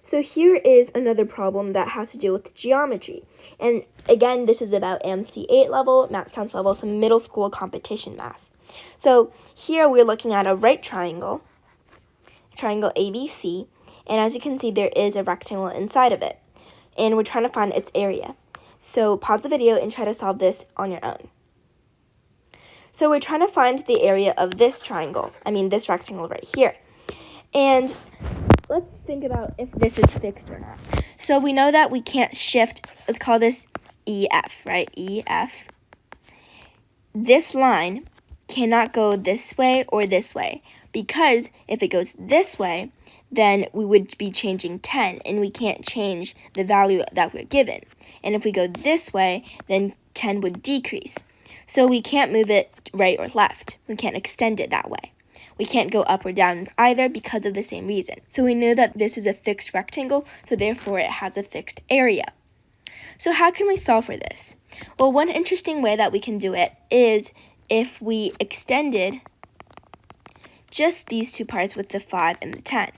So here is another problem that has to do with geometry. And again, this is about MC8 level, Math Counts level, some middle school competition math. So here we're looking at a right triangle, triangle ABC, and as you can see, there is a rectangle inside of it. And we're trying to find its area. So pause the video and try to solve this on your own. So we're trying to find the area of this triangle, this rectangle right here. And let's think about if this is fixed or not. So we know that we can't shift, let's call this EF, right? EF. This line cannot go this way or this way, because if it goes this way, then we would be changing 10, and we can't change the value that we're given. And if we go this way, then 10 would decrease. So we can't move it right or left. We can't extend it that way. We can't go up or down either because of the same reason. So we know that this is a fixed rectangle, so therefore it has a fixed area. So how can we solve for this? Well, one interesting way that we can do it is if we extended just these two parts with the 5 and the 10.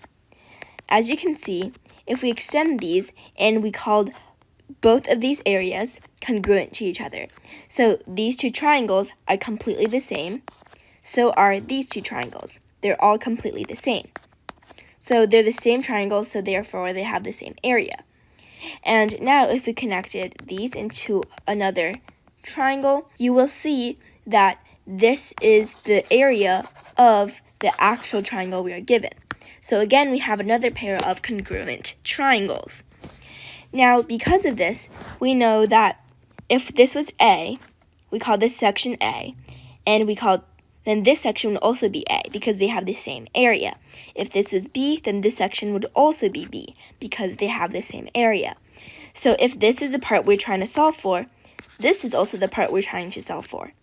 As you can see, if we extend these and we called both of these areas congruent to each other. So these two triangles are completely the same. So are these two triangles. They're all completely the same. So they're the same triangles, so therefore they have the same area. And now if we connected these into another triangle, you will see that this is the area of the actual triangle we are given. So again, we have another pair of congruent triangles. Now, because of this, we know that if this was A, we call this section A, and then this section would also be A because they have the same area. If this is B, then this section would also be B because they have the same area. So if this is the part we're trying to solve for, this is also the part we're trying to solve for.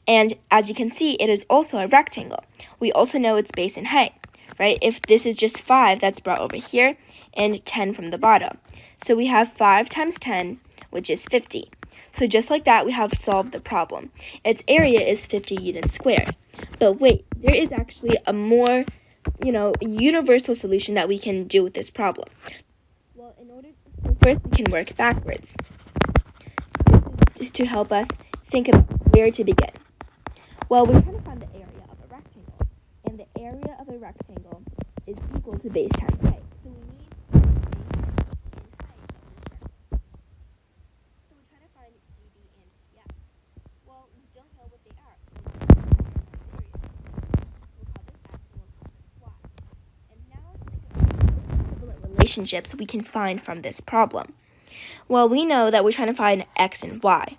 And as you can see, it is also a rectangle. We also know its base and height, right? If this is just 5, that's brought over here, and 10 from the bottom. So we have 5 times 10, which is 50. So just like that, we have solved the problem. Its area is 50 units squared. But wait, there is actually a more, universal solution that we can do with this problem. Well, so first we can work backwards. This is to help us think about where to begin. Well, we're trying to find the area of a rectangle, and the area of a rectangle is equal to base times height. So we need base and height of this rectangle. So we're trying to find DB and TF. Well, we don't know what they are, so we'll call this X and we'll call this Y. And now let's think about what equivalent relationships we can find from this problem. Well, we know that we're trying to find X and Y.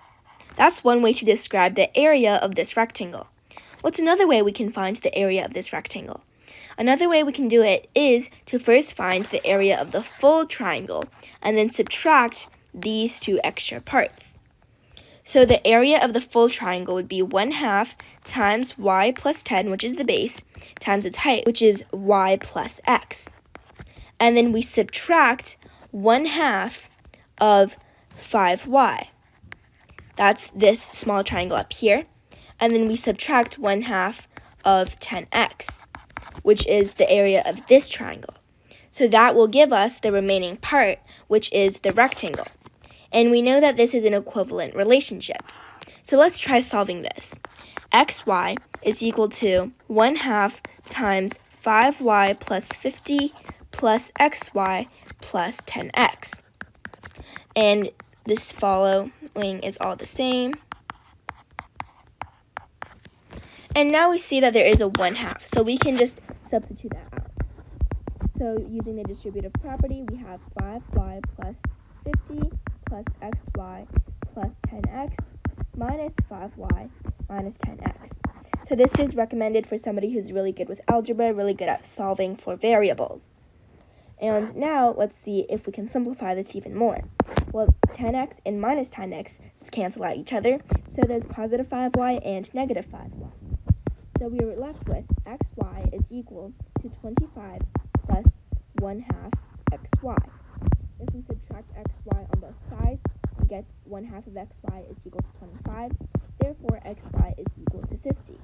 That's one way to describe the area of this rectangle. What's another way we can find the area of this rectangle? Another way we can do it is to first find the area of the full triangle and then subtract these two extra parts. So the area of the full triangle would be 1/2 times y plus 10, which is the base, times its height, which is y plus x. And then we subtract 1/2 of 5y. That's this small triangle up here. And then we subtract 1/2 of 10x, which is the area of this triangle. So that will give us the remaining part, which is the rectangle. And we know that this is an equivalent relationship. So let's try solving this. xy is equal to 1/2 times 5y plus 50 plus xy plus 10x. And this following is all the same. And now we see that there is a 1/2, so we can just substitute that out. So using the distributive property, we have 5y plus 50 plus xy plus 10x minus 5y minus 10x. So this is recommended for somebody who's really good with algebra, really good at solving for variables. And now let's see if we can simplify this even more. Well, 10x and minus 10x cancel out each other, so there's positive 5y and negative 5y. So we are left with xy is equal to 25 plus 1/2 xy. If we subtract xy on both sides, we get 1/2 of xy is equal to 25. Therefore, xy is equal to 50.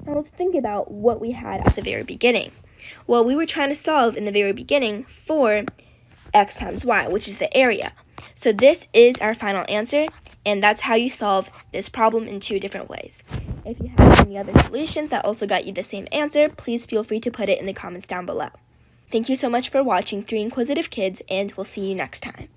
Now let's think about what we had at the very beginning. Well, we were trying to solve in the very beginning for x times y, which is the area. So this is our final answer, and that's how you solve this problem in 2 different ways. If you have any other solutions that also got you the same answer, please feel free to put it in the comments down below. Thank you so much for watching 3 Inquisitive Kids, and we'll see you next time.